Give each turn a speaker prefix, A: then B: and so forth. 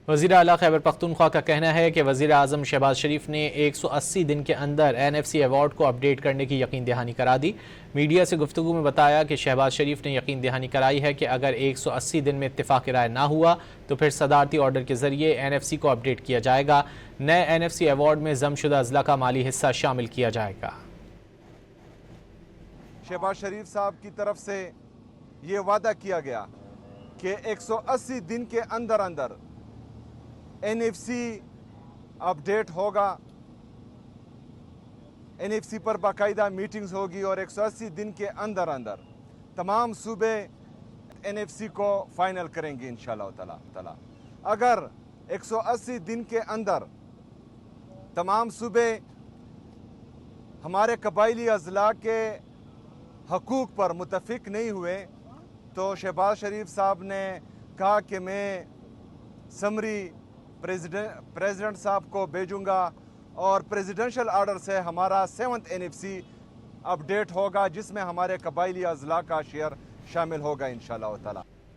A: वज़ीर आला खैबर पख्तूनख्वा का कहना है कि वज़ीर आज़म शहबाज शरीफ ने 180 दिन के अंदर NFC अवार्ड को अपडेट करने की यकीन दहानी करा दी। मीडिया से गुफ्तगू में बताया कि शहबाज शरीफ ने यकीन दहानी कराई है कि अगर 180 दिन में इत्तेफाक राय ना हुआ तो फिर सदारती ऑर्डर के जरिए NFC को अपडेट किया जाएगा। नए NFC अवार्ड में जमशुदा अजला का माली हिस्सा शामिल किया जाएगा।
B: शहबाज शरीफ साहब की तरफ से ये वादा किया गया कि 180 दिन के अंदर अंदर NFC अपडेट होगा, NFC पर बाकायदा मीटिंग्स होगी और 180 दिन के अंदर अंदर तमाम सूबे NFC को फाइनल करेंगे इंशाअल्लाह ताला। अगर 180 दिन के अंदर तमाम सूबे हमारे कबायली अजला के हकूक़ पर मुतफिक नहीं हुए तो शहबाज शरीफ साहब ने कहा कि मैं समरी प्रेसिडेंट साहब को भेजूंगा और प्रेसिडेंशियल आर्डर से हमारा 7th NFC अपडेट होगा जिसमें हमारे कबायली अजला का शेयर शामिल होगा इंशाअल्लाह ताला।